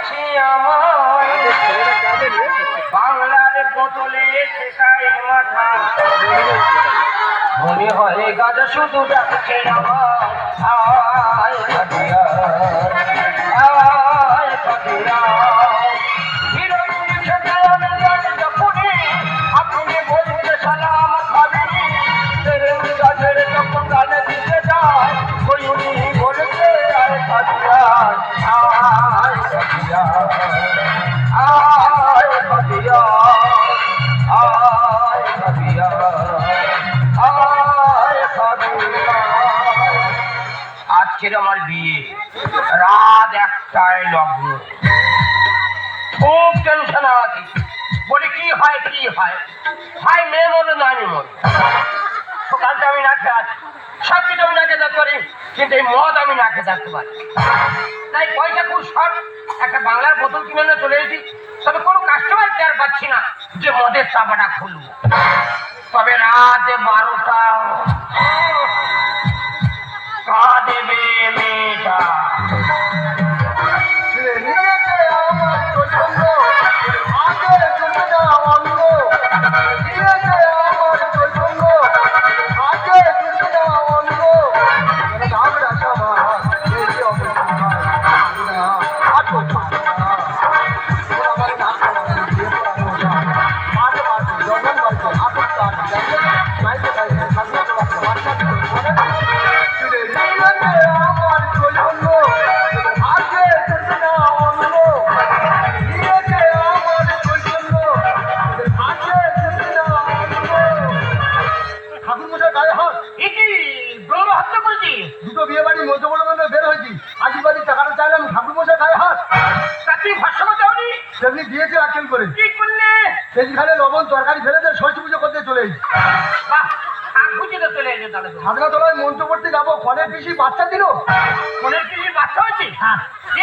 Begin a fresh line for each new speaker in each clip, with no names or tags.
আছে আমার বাংলার বোতলে শেখায় মাথা মনে হয় গাছ শুধু ডাকছে আমার আয় কাটিয়া আয় কাটিয়া আপনি বলতে সালাম খাবেন গাছের যখন গানে দিতে যায় ওই বলতে আয় কাটিয়া আয় কাটিয়া আয় কাটিয়া আয় কাটিয়া আয় কাটিয়া। আজকের আমার বিয়ে রাত 1টায় লগ্ন খুব টেনশন আছে বলি কি হয় হয় মেয়ে মনে না আমি মনে সকালটা আমি না খেয়ে আছি সব কিছু আমি না খেয়ে থাকতে পারি কিন্তু এই মদ আমি না খেয়ে থাকতে পারি তাই পয়সা খুব শর্ট একটা বাংলার বোতল কিনে নিয়ে চলে এসেছি তবে কোনো কাস্টমার কেয়ার পাচ্ছি না যে মদের চাপাটা খুলবো তবে রাত 12টা কাঁদেবে মেয়েটা লবণ তরকারি ফেলে দেয় ষষ্ঠী পুজো করতে চলে ঠান্ডা তলায় মন্ত্র করতে যাবো ফলের পিসি বাচ্চা দিল ফলের পিসি বাচ্চা হয়েছে হ্যাঁ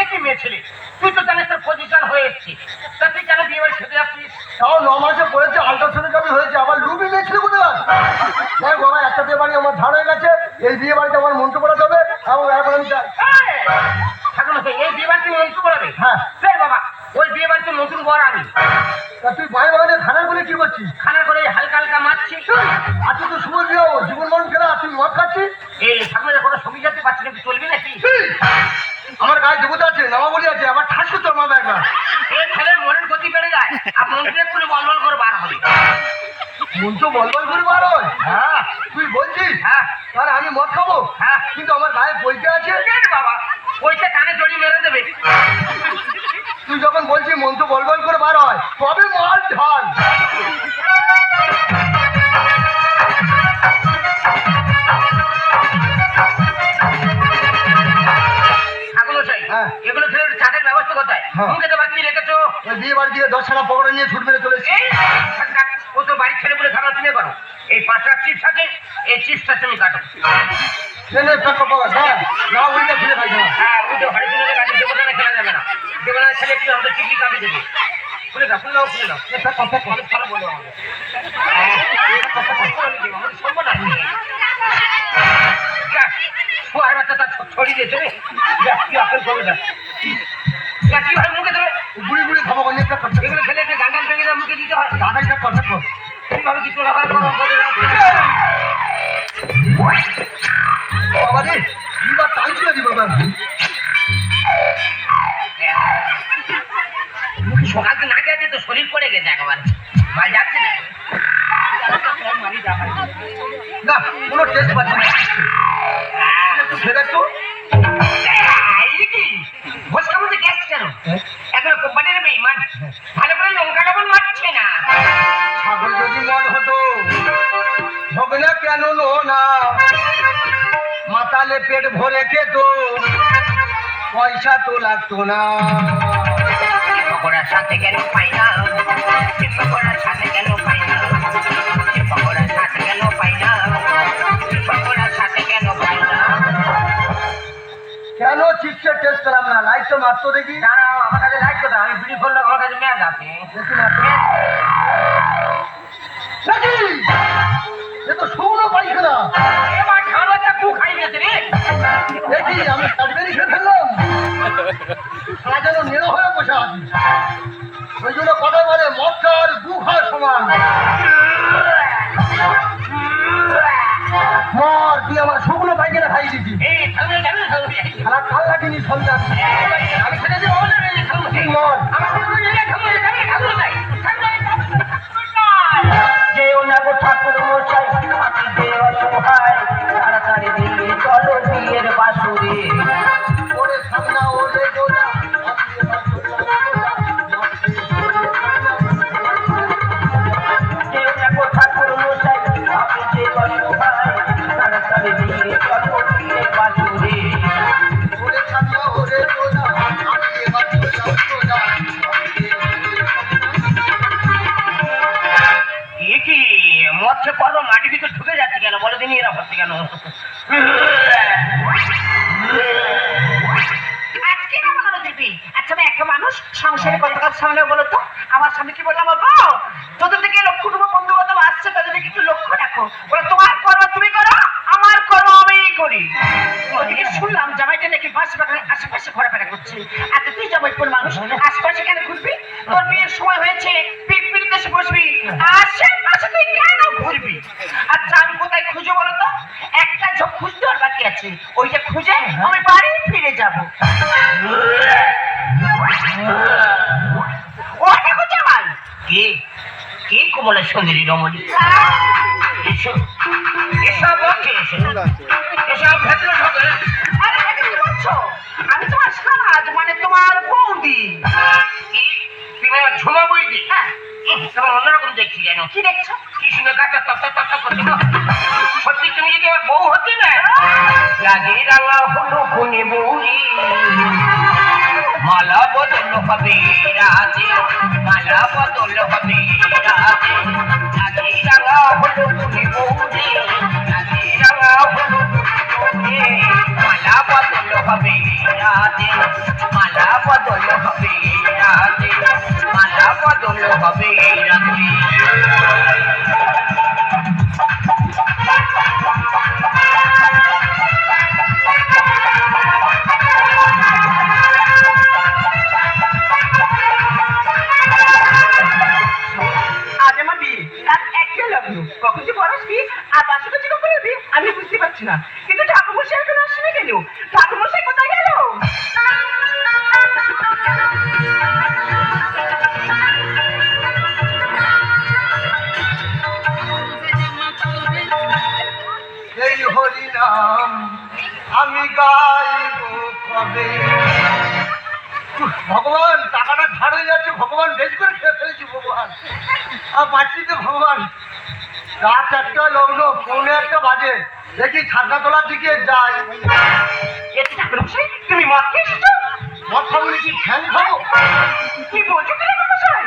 কি মেয়ে ছেলে তুই তো জানিস তোর পজিশন হয়ে এসছি তা তুই কেন বিয়ে বাড়ি খেতে যাচ্ছিস তাও 9 মাসে পড়েছে আল্ট্রাসোনোগ্রাফি হয়েছে আবার লুবি মেয়ে ছেলে কোথায় দেখ বাবা একটা বিয়ে বাড়ি আমার ধার হয়ে গেছে এই বিয়ে বাড়িতে আমার মন্ত্র পড়াতে হবে এবং এখন আমি চাই এই বিয়ে বাড়িতে মন্ত্র পড়াবে হ্যাঁ বাবা ওই বিয়ে বাড়িতে নতুন বর আমি তা তুই ভাই বাগানে খানার বলে কি করছিস খানার করে হালকা হালকা মারছি আজকে তো শুভ বিয়ে জীবন মরণ খেলা তুই মদ খাচ্ছিস এই সামনে কোনো সঙ্গী যাতে পাচ্ছি না চলবি নাকি আমার গায়ে দেবতা আছে নামাবলি আছে আবার ঠাস করতে মারবে একবার এই ছেলের মনের গতি বেড়ে যায় আর মন্ত্রে করে বলবল করে বার হবে মন্ত্র বলবল করে বার হয় হ্যাঁ তুই বলছিস হ্যাঁ তাহলে আমি মদ খাবো হ্যাঁ কিন্তু আমার গায়ে পয়সা আছে বাবা পয়সা কানে জড়ি মেরে দেবে তুই যখন বলছিস মন্ত্র বলবল করে বার হয় তবে মাল ঢাল এগুলো ফেলে চাটের ব্যবস্থা কোথায় মুখে তো বাচ্চি রেখেছো ওই বিয়ে বাড়ি দিয়ে 10 পকড়া নিয়ে ছুট মেরে চলেছি ও তো বাড়ির ছেলে বলে খাবার কিনে করো এই 5টা চিপস আছে এই চিপসটা তুমি কাটো না উল্টে ফেলে খাই না হ্যাঁ উল্টে হরে চলে গাড়ি দেবতানে খেলা যাবে না দেবতানে খেলে একটু আমাদের টিকলি কাটি দেবে খুলে দাও ভালো বলো আমাকে ছড়িয়ে দিয়েছে রে আপেল করে দেয় কি ভাই মুখে দেবে গুড়ি গুড়ি খাবো এগুলো খেলে গান গান ভেঙে মুখে দিতে হয় দাদাই সব কথা এইভাবে কিছু লাগার বাবা রে টান ছিল দি বাবা সকালকে না গেছে তো শরীর পড়ে গেছে একেবারে মাল যাচ্ছে না না কোনো টেস্ট পাচ্ছে না একটু খেয়ে একটু বসকার মধ্যে গ্যাস কেন এখন কোম্পানির বেইমান ভালো করে লঙ্কা লবণ মারছে না ছাগল যদি মন হতো হবে না কেন না মাতালে পেট ভরে খেত পয়সা তো লাগতো না পকোড়ার সাথে কেন পাই না পকোড়ার সাথে কেন পাই না পকোড়ার সাথে কেন পাই না পকোড়ার সাথে কেন পাই না কেন চিপসের টেস্ট করলাম না লাইট তো মাত্র দেখি দাঁড়াও আমার কাছে লাইট কোথায় আমি বিড়ি করলে আমার কাছে ম্যাচ আছে এ তো শুকনো পাইখানা এবার ঝাড়াটা কু খাই গেছে রে দেখি আমি কাটবেরি খেয়ে ফেললাম সারা যেন নেড়ো হয়ে বসে আছি। ওই জন্য কথা বলে মক্কার গুহার সমান। মর তুই আমার শুকনো পাইখানা খাই দিবি। খারাপ ভাল লাগেনি সন্তান। আমি ছেড়ে দিব মর
যেও না গো ঠাকুর মশাই, আমি যে অসহায়, তাড়াতাড়ি দিয়ে চলো বিয়ের বাসুরে।
ওরে সামনা ওরে গোলা
যেও না গো ঠাকুর মশাই, আমি যে অসহায়, তাড়াতাড়ি দিয়ে চলো বিয়ের বাসুরে।
ওরে সামনা ওরে গোলা আমি এবার গোলা
কি মৎস্য পর্ব মাটির ভিতর ঢুকে যাচ্ছে কেন বলে দিনই এরা হচ্ছে কেন? আজকে না বলো দিবি। আচ্ছা আমি একটা মানুষ সংসারে কত কাজ সামনে বলো তো। আমার সামনে কি বললাম বলবো? তোদের দিকে লক্ষ্য কুটুম্ব বন্ধু বান্ধব আসছে, তাদের দিকে একটু লক্ষ্য রাখো। ওরা তোমার কর্ম তুমি করো, আমার কর্ম আমিই করি। ওদিকে শুনলাম জামাইটা নাকি বাস বাগানের আশেপাশে ঘোরাফেরা করছে। আচ্ছা তুই জামাইপুর মানুষ, আশেপাশে কেন ঘুরবি? তোর বিয়ের সময় হয়েছে, পিপির দেশে বসবি, আশেপাশে তুই কেন ঘুরবি? আচ্ছা আমি কোথায় খুঁজো বলো তো? একটা ঝোঁক খুঁজতে আর বাকি আছে, ওইটা খুঁজে আমি বাড়ি ফিরে যাবো। ও দেখো জামাই কে কে কোমলের সুন্দরী রমণী। এসব এসব ওকে এসব ভেতরে ঢোকে। আরে কি বলছো? আমি তোমার সাজ মানে তোমার বৌদি। কি তুমি আমার ঝুমা বৌদি? হ্যাঁ তোমার অন্যরকম দেখছি কেন? কি দেখছো? কি সুন্দর গাটা তত্তা তত্তা করছে। সত্যি তুমি যদি আমার বউ হতে না লাগে রাঙা হলো কোনে বৌরি। মালা বদল হবে রাজে, মালা বদল হবে রাজে। লাগে রাঙা হলো কোনে বৌরি, লাগে রাঙা হলো কোনে। মালা বদল হবে রাজে, মালা বদল হবে রাজে, মালা বদল হবে রাজে। কখন যে পড়াসবি আর বাসা কাছে কখন এলি আমি বুঝতে পারছি না। কিন্তু ঠাকুরমশাই এখন আসবে কেন? ঠাকুরমশাই কোথায় গেল?
এই হরি নাম আমি গাইব কবে। ভগবান টাকাটা ধার হয়ে যাচ্ছে, ভগবান বেশ করে খেয়ে ফেলেছি ভগবান। আর পাচ্ছি তো ভগবান। রাত একটা লগ্ন পৌনে একটা বাজে, দেখি ছাদনাতলার দিকে যাই।
ঠাকুরমশাই তুমি মদ খেয়ে এসেছো?
মদ খাবো কি ফ্যান খাবো?
কি বলছো ঠাকুরমশাই?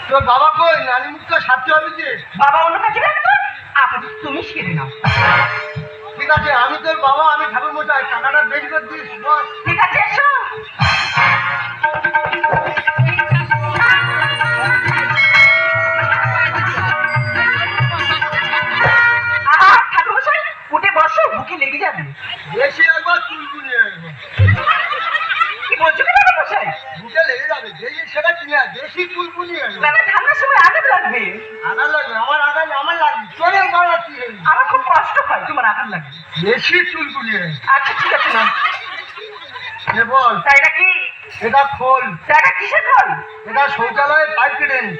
তোর বাবা কই? নানি মুখটা সারতে হবে যে।
বাবা অন্য কাছে যাবে তো আপাতত তুমি সেরে নাও।
ঠিক আছে আমি তোর বাবা, আমি ঠাকুর মশাই, টাকাটা বেশ করে দিস বস।
ঠিক আছে এসো। ঠাকুরমশাই উঠে বসো, বুকে লেগে যাবে।
বেশি একবার চুলকুনি
কি বলছো ঠাকুরমশাই?
বুকে লেগে যাবে, বেশি সেটা কিনে বেশি চুলকুনি
না না ঠান্ডার সময় আঘাত লাগবে।
আঘাত লাগবে? আমার আঘাত আমার লাগবে, চলে বাড়াচ্ছি।
আমার খুব কষ্ট হয়, তোমার আঘাত লাগবে।
বেশি চুলকুনি।
আচ্ছা ঠিক আছে না
বল
তাই নাকি?
এটা খোল।
টাকা কিসের খোল?
এটা শৌচালয়ে পাইপ কেটে নি।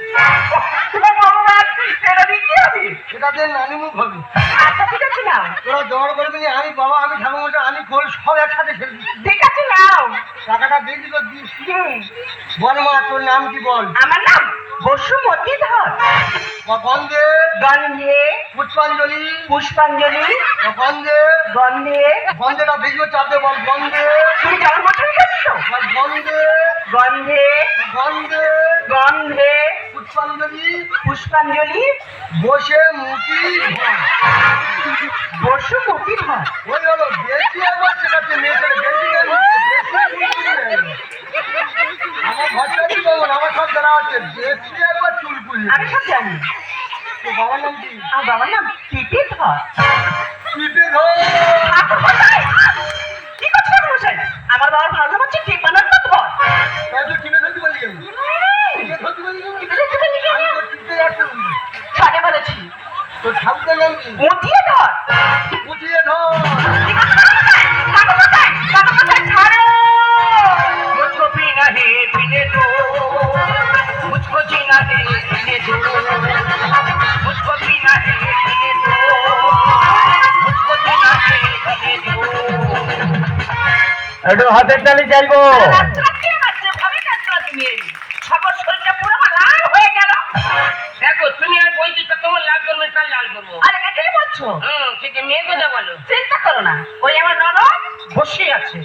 ভগবান এটা দিয়ে কি হবে?
সেটাতে নানিমুখ হবে।
আচ্ছা ঠিক আছে নাও।
তোরা জোগাড় করবি না, আমি বাবা, আমি ঠাকুর মশাই, আমি খোল সব একসাথে ফেলে দিচ্ছি।
ঠিক আছে নাও।
টাকাটা বেশি করে দিস। বল মা তোর নাম কি বল?
আমার নাম বসুমতী ধর।
গন্ধে
গন্ধে
পুষ্পাঞ্জলি,
পুষ্পাঞ্জলি
গন্ধে
গন্ধে।
গন্ধেটা বেশি করে চাপতে বল। গন্ধে
তুমি জল মটর খাচ্ছো?
গন্ধে
গন্ধে
গন্ধে
গন্ধে
পুষ্পাঞ্জলি
পুষ্পাঞ্জলি
বসে মুখি
বসুমতী ধর।
ওই হলো বেশি একবার শেখাচ্ছে মেয়েদের, বেশি আমার ঘরটা কি বলবো, আমার সব জানা আছে। বেশি একবার চুলকুলি।
আমি সব জানি।
তো বাবার নাম কি?
আমার বাবার নাম পিপি ধর।
পিপে ধর।
কি করছো মশাই? আমার বাবার ভালো হচ্ছে ঠিক বানার না তোমার
তুই কিনে ধরতে পারলি কেন? কিনে ধরতে পারলি কেন? আমি তো টিপতে যাচ্ছি।
ছাড়ে বলেছি
তোর ঠাকুরের নাম কি?
মুটিয়ে ধর
উঠিয়ে ধর।
ছাড়ো
मुझको पीना है पीने दो, मुझको जीना है जीने दो, मुझको पीना है पीने दो, मुझको जीना है जीने दो। একটু হাতের তালি চাইবো।
সবার শরীরটা পুরো লাল হয়ে গেল।
দেখো তুমি আর বলছি তো তোমার লাল করবে কাল লাল করবো।
আরে এটাই বলছো?
ঠিক আছে মেয়ে কথা বলো।
চিন্তা করো না, ওই আমার ননদ বসে আছে।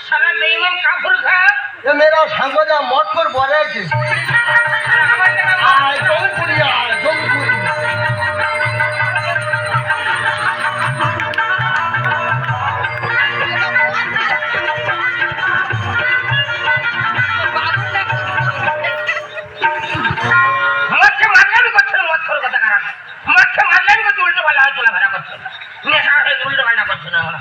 সারা বেইমান কাপড় খা। এ মেরা সাঙ্গজা মত কর বড় আছে। আয় জমপুরি আয় জমপুরি। মারছে মারলাম করছে মত কর কথা খারাপ। মারছে মারলাম করছে উল্টো পাল্টা চলা ফেরা করছে। নেশা হয়ে উল্টো পাল্টা করছে না আমরা।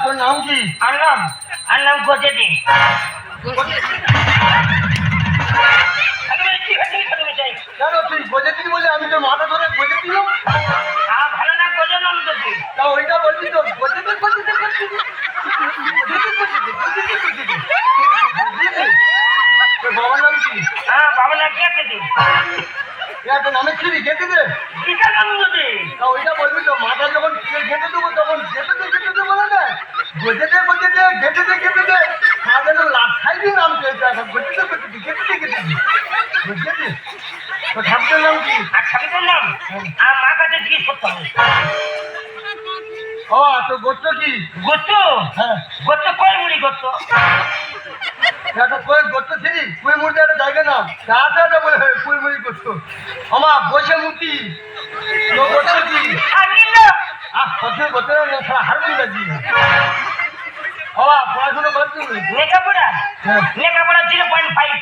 তোর নাম কি? আনলাম গজে দে। কেন তুই গজে দিবি বলে আমি তো মাথা ধরে গজে দিলাম। ভালো না গজে নাম তো তুই তা ওইটা বলবি তো গজে দে গজে দে গজে দে তোর বাবার নাম কি? বাবার নাম কেটে দে। তোর নামে ছিলি কেটে দে। তা ওইটা বলবি তো মাথা যখন কেটে দেবো তখন গেটে দে বলে না গজে দে গেটে দে গেটে দে তাহলে তো লাঠাই দিয়ে নাম পেয়েছে এখন গজে দে গেটে দে বুঝতে দে। তোর ঠাকুরের নাম কি? ঠাকুরের নাম মা কাছে জিজ্ঞেস করতে হবে। ও তোর গোত্র কি? গোত্র? হ্যাঁ গোত্র কয় মুড়ি গোত্র? গোত্র ছিলি কুই মুড়ি একটা জায়গা নাম তাতে বলে কুই গোত্র আমার বসে মুটি তোর গোত্র কি? গোত্র হারমোনি বাজি। পড়াশোনা করছি লেখাপড়া? লেখাপড়া 0.5।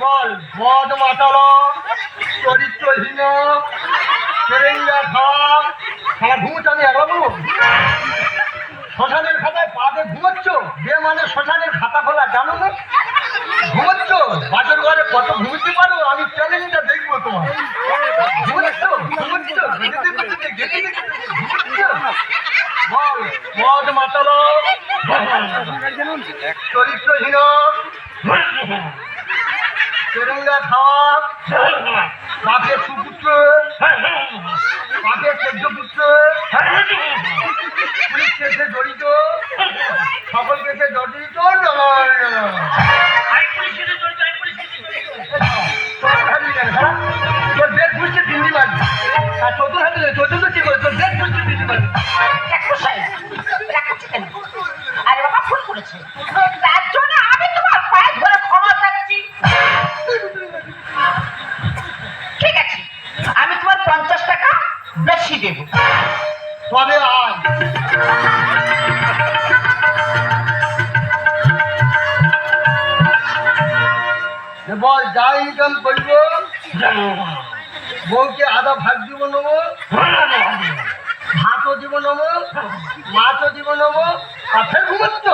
বল মদ মাতাল চরিত্রহীন ফেরেঙ্গা খাম সারা ঘুমোচ্ছ আমি একবার বলবো শ্মশানের খাতায় পাতে ঘুমোচ্ছ যে মানে শ্মশানের খাতা খোলা জানো না ঘুমোচ্ছ বাসর ঘরে কত ঘুমোতে পারো আমি চ্যালেঞ্জটা দেখবো তোমার ঘুমোচ্ছ বল মদ মাতাল চরিত্রহীন তেরেঙ্গা খাওয়া বাপের সুপুত্র বাপের 14 পুত্র পুলিশ কেসে জড়িত সকল কেসে জড়িত তোর বেদ বুঝছে দিল্লি মারবি আর চতুর হাতে চতুর্থ কি করে তোর বেদ বুঝছে দিল্লি মারবি।
আরে বাবা ভুল করেছে তার জন্য আমি তোমার পায়ে ধরে ক্ষমা চাচ্ছি। ঠিক আছে আমি তোমার 50 টাকা বেশি দেব
তবে আজ বল যা ইনকাম করব বউকে আধা ভাগ দিব নেবো ভাতও দিব নেবো মাছও দিব নেবো আর ফের ঘুমাচ্ছ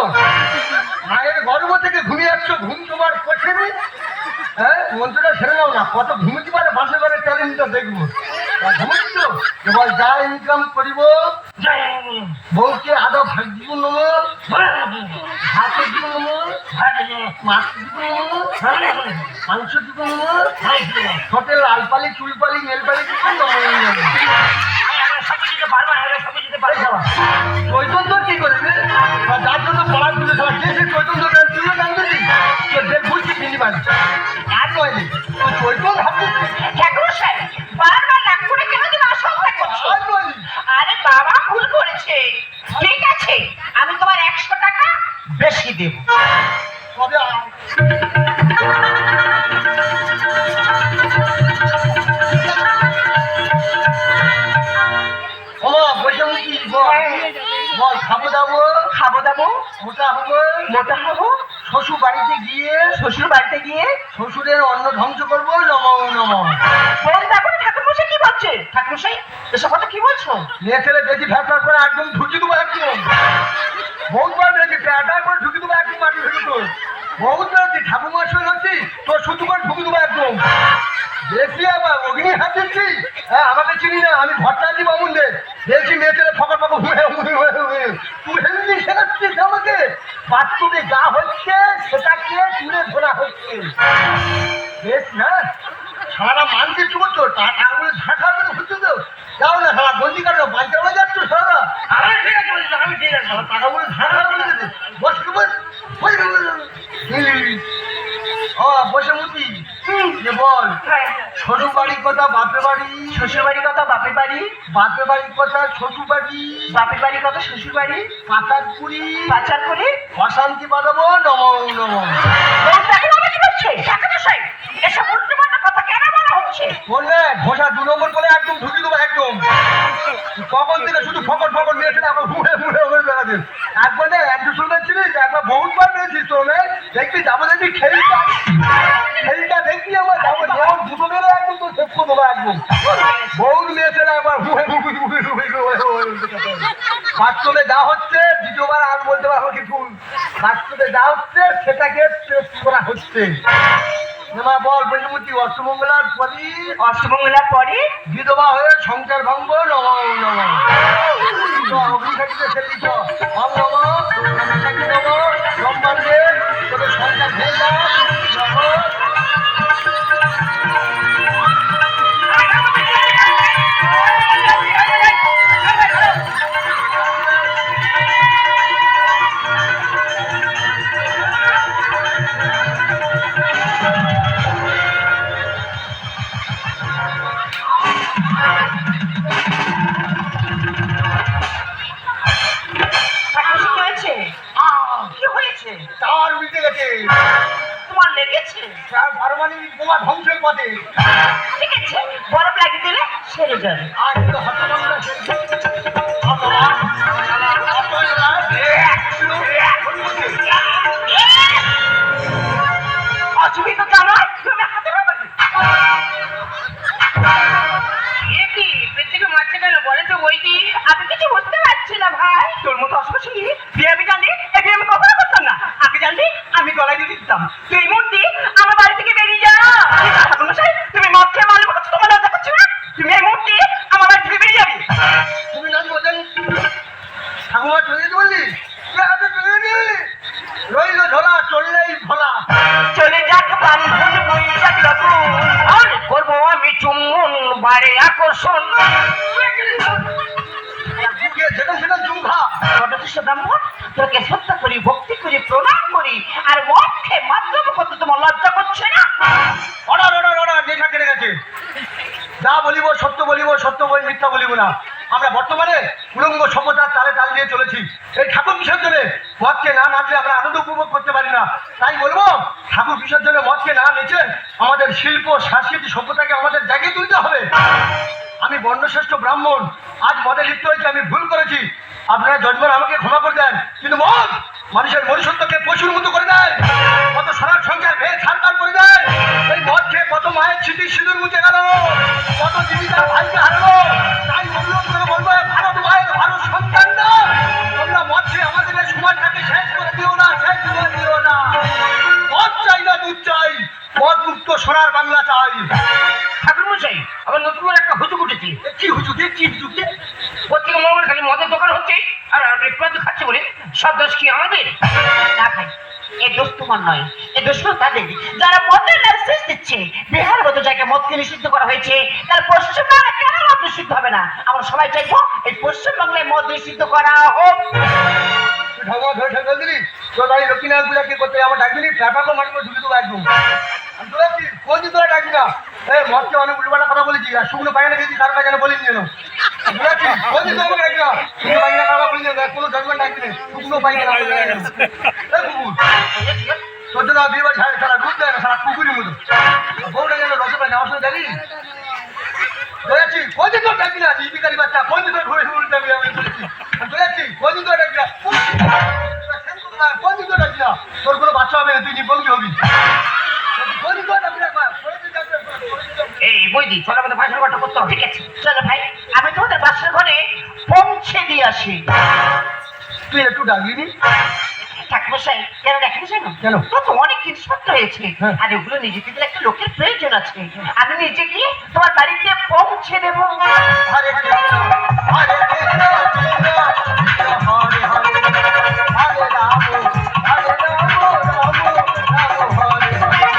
মায়ের গর্ভ থেকে ঘুমিয়ে আসছো ঘুম তোমার পছনে হ্যাঁ মন্ত্রটা ছেড়ে দাও না কত ঘুমিতে পারে বাসে করে ট্যালেন্টটা দেখবো ঘুমাচ্ছ এবার যা ইনকাম করিব বউকে আধা ভাগ দিব নেবো ভাতও দিব নেবো মাছ দিব নেবো মাংস দিব নেবো ঠোঁটে লালপালি চুলপালি নেলপালি কিছু চৈতন্য কি করবে যার জন্য পড়া তুলে সবার দেশের চৈতন্য তুলে জানতে বুঝছি তিনি পারি আর নয় চৈতন্য
আরে বাবা ভুল করেছে ঠিক আছে আমি তোমার 100 টাকা বেশি দেব
তবে বসে মুখি বল খাবো দাবো
খাবো দাবো,
মোটা হবো,
মোটা হবো,
শ্বশুর বাড়িতে গিয়ে
শ্বশুর বাড়িতে গিয়ে
শ্বশুরের অন্ন ধ্বংস করবো, নম নম।
বল দেখো ঠাকুর মশাই কি বলছে? ঠাকুর মশাই এসব কথা কি বলছো?
মেয়ে ছেলে বেশি ফ্যাসলা করে একদম ঢুকি দেবো, একদম বহুতবার বেশি প্যাটা করে ঢুকি দেবো, একদম মাটি ঢুকি দেবো, বহুত বেশি ঠাকুমার সঙ্গে হচ্ছি তোর শুধু করে ঢুকি দেবো একদম দেখি। আবার অগ্নি হাত দিচ্ছি, হ্যাঁ আমাকে চিনি না, আমি ভট্টাচার্য বামুনদের দেখছি মেয়ে ছেলে ফকর ফকর তুই হেলদি শেখাচ্ছিস আমাকে, বাথরুমে যা হচ্ছে সেটাকে তুলে ধরা হচ্ছে, বেশ না সারা মানছি কি করছো, টাকা বলে ঝাঁকা হচ্ছে তো, যাও না সারা বন্দি কাটো বাঁচতে হয়ে যাচ্ছ সারা। আমি ঠিক আছে বলছি, আমি ঠিক আছে, টাকা বলে ঝাঁকা বলে দিতে বস কি বল বসে মুতি বল শ্বশুর বাড়ির কথা বাপের বাড়ি,
শ্বশুর বাড়ির কথা বাপের বাড়ি,
বাপের বাড়ির কথা শ্বশুর বাড়ি,
বাপের বাড়ির কথা শ্বশুর বাড়ি,
পাতার পুরি
পাচার করে
অশান্তি বাঁধাবো, নম নম।
কি বলছে ঠাকুর মশাই? এসব উল্টোপাল্টা কথা কেন বলা হচ্ছে?
বললে ঘোষা 2 নম্বর বলে একদম ঢুকি দেবো একদম, কখন থেকে শুধু ফকর ফকর নিয়েছেন আবার ঘুরে ঘুরে হয়ে বেড়াচ্ছেন। একবার না একটু শুনেছিলিস, একবার বহুতবার পেয়েছিস তো, দেখবি যাবো দেখবি খেলটা খেলটা দেখবি আমার যাবো যেমন দুটো মেরে একদম তো শেষ করে দেবো একদম, বহুত মেয়েছে না একবার বাথরুমে যা হচ্ছে দ্বিতীয়বার আর বলতে পারবো কিছু, বাথরুমে যা হচ্ছে সেটাকে টেস্ট করা হচ্ছে। মা বল বৈশমূর্তি অষ্টমঙ্গলার পরই,
অষ্টমঙ্গলার পরে
বিধবা হয়ে সংসার ভঙ্গ, নম নম। অগ্নিশাকিতে সেটি তো নম নম, অগ্নিশাকি নম, ব্রহ্মাণ্ডে তোদের সংসার ভেঙে যা, নম।
কি হয়েছে?
তার উল্টে গেছে,
তোমার লেগেছে?
পারমাণবিক বোমা ধ্বংসের পথে।
ঠিক আছে, বরফ লাগিয়ে দিলে সেরে যাবে।
আর তো হতমন্দ
অসুবিধা জানো তুমি হাতে পাবে
কি পেছনে মারছে কেন বলে তো বইটি।
আমি কিছু বুঝতে পারছি না ভাই। তোর মতো অসুবিধা বিয়ে আমি জানি, এই বিয়ে আমি কখনো করতাম না। আগে জানলি আমি গলায় দিয়ে দিতাম। তুই এই মুহূর্তে আমার বাড়ি থেকে বেরিয়ে যা। তুমি মদ খেয়ে মারলে কথা তোমার লজ্জা করছে না? তুমি এই মুহূর্তে আমার বাড়ি থেকে বেরিয়ে যাবি।
তুমি না বলছেন ঠাকুমা চলে যেতে বললি, রইল ঝোলা চললেই ভোলা।
চলে যাক বান্ধব বৈশাখ রকম, আর করবো আমি চুম্বন বাড়ে আকর্ষণ।
যেখানে সেখানে চুমখা
ব্রাহ্মণ তোকে সত্য করি, ভক্তি করি, প্রণাম করি, আর মদ খেয়ে মাধ্যম করতে তোমার লজ্জা করছে না?
অর্ডার অর্ডার অর্ডার নেশা কেটে গেছে। যা বলিব সত্য বলিব, সত্য বই মিথ্যা বলিব না। আমরা বর্তমানে উলঙ্গ সভ্যতার তালে তাল দিয়ে চলেছি। এই ঠাকুর বিসর্জনে মদকে না নাচলে আমরা আনন্দ উপভোগ করতে পারি না। তাই বলবো ঠাকুর বিসর্জনে মদকে না নেচে আমাদের শিল্প সংস্কৃতি সভ্যতাকে আমাদের জাগিয়ে তুলতে হবে। আমি বর্ণশ্রেষ্ঠ ব্রাহ্মণ, আজ মদে লিপ্ত হয়েছি, আমি ভুল করেছি। আপনারা জজমান আমাকে ক্ষমা করে দেন। কিন্তু মদ মানুষের মনুষ্যত্বকে পশুর মতো করে দেয়, কত সরার সংখ্যার ভেদ ছাড়কার করে দেয়। এই মদ খেয়ে কত মায়ের স্মৃতি সিঁদুর মুছে গেল, কত জীবিকার ভাইকে হারলো। তাই অনুরোধ করে বলবো, ভারত মায়ের ভারত সন্তান না, তোমরা মদ খেয়ে আমাদের এই সমাজটাকে শেষ করে দিও না, শেষ করে দিও না। মদ চাই না দুধ চাই, মদ মুক্ত সোনার বাংলা চাই।
ঠাকুর মশাই আবার নতুন করে একটা হুজুক উঠেছি।
কি হুজুকে কি হুজুকে?
প্রত্যেক মঙ্গল খালি মদের দোকান হচ্ছে আর একটু খাচ্ছে বলে সব দোষ কি আমাদের? না ভাই, এ দোষ তোমার নয়, এ দোষ তাদের যারা মদের লাইসেন্স দিচ্ছে। বিহারের মতো জায়গায় মদকে নিষিদ্ধ করা হয়েছে, তার পশ্চিমবাংলা কেন মদ নিষিদ্ধ হবে না? আমরা সবাই চাইবো এই পশ্চিমবাংলায় মদ নিষিদ্ধ করা হোক।
ঢগা ধরে ঠেকাল দিলি তোর বাড়ি লক্ষ্মীনারায়ণ পূজা কি করতে আমার ডাকবি ট্রাফাকও মাটিতে ঢুকে দেবো একদম। আমি তো বলছি কোন দিন তোরা ডাকবি না? এই মদকে অনেক উল্টোপাল্টা কথা বলেছি, আর শুকনো পায়খানা খেয়েছি, কার পায়খানা বলিনি যেন বলেছি। কোন দিন তোর ডাকবি না? শুকনো পায়খানা কারবার বলিনি, কোনো জন্মের ডাকবি না, শুকনো পায়খানা। কুকুর তোর জন্য বিয়ে বাড়ি সারা দুধ দেয় না, সারা কুকুরের মতো। বউটা যেন রসে পায় না, আমার সঙ্গে জানি বলেছি কোন দিন তোর ডাকবি না? দীপিকারি বাচ্চা কোন দিন তোর ঘুরে ঘুরে ডাকবি? আমি বলেছি কোন দিন তোর ডাকবি না? যাবি
এই বৈদি চলো আমাদের বাসর ঘরটা করতে হবে। ঠিক আছে চলো ভাই, আমি তোমাদের বাসর ঘরে পৌঁছে দিয়ে আসি।
তুই একটু ডাকবি নি?
ঠাকুরমশাই কেন ডাকিনি জানো?
কেন?
তো অনেক জিনিসপত্র হয়েছে,
হ্যাঁ।
আর এগুলো নিজে থেকে একটা লোকের প্রয়োজন আছে। আমি নিজে গিয়ে তোমার বাড়িতে পৌঁছে দেবো।
হরে কৃষ্ণ হরে কৃষ্ণ কৃষ্ণ কৃষ্ণ হরে হরে হরে রাম হরে রাম রাম রাম হরে হরে।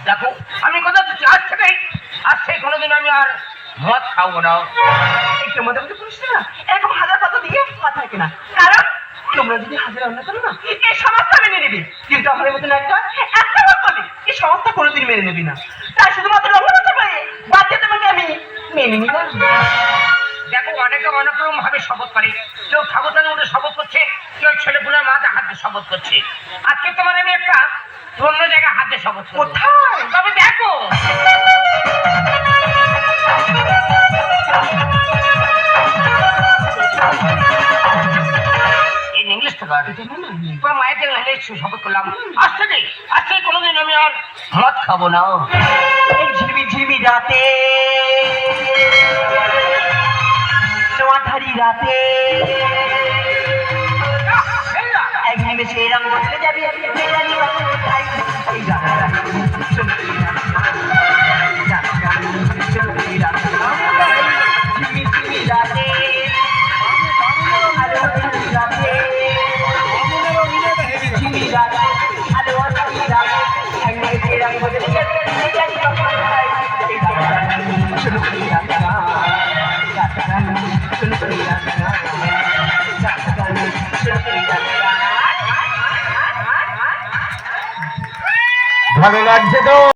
দেখো আমি কথা দিচ্ছি, আজ থেকে কোনোদিন আমি আর মদ খাবো না। একটু মধ্যে মধ্যে পুলিশ না এরকম হাজার কথা দিয়ে কথা থাকে না, কারণ তোমরা যদি হাজার রান্না করো না এই সমস্ত মেনে নেবে, কিন্তু আমাদের মতন একটা বলি এই সমস্ত কোনোদিন মেনে নেবি না। তাই শুধুমাত্র রঙটা করে বাদ তোমাকে আমি মেনে নিলাম। দেখো অনেকে অনেক রকম ভাবে শপথ করে, কেউ সাবধানে উঠে শপথ করছে, কেউ ছেলেপুলের মাথা হাতে শপথ করছে। আজকে তোমার আমি একটা অন্য জায়গায় হাতে শপথ করব। কোথায়? তবে দেখো ইংলিশটা মায়ের জন্য শপথ করলাম, আজ থেকে কোনোদিন আমি আর মদ খাবো না। এই ঝিলমি ঝিলমি রাতে নোয়াঠারি রাতে এক নিমেষে এরম বসে যাবি
ভালো লাগছে তো?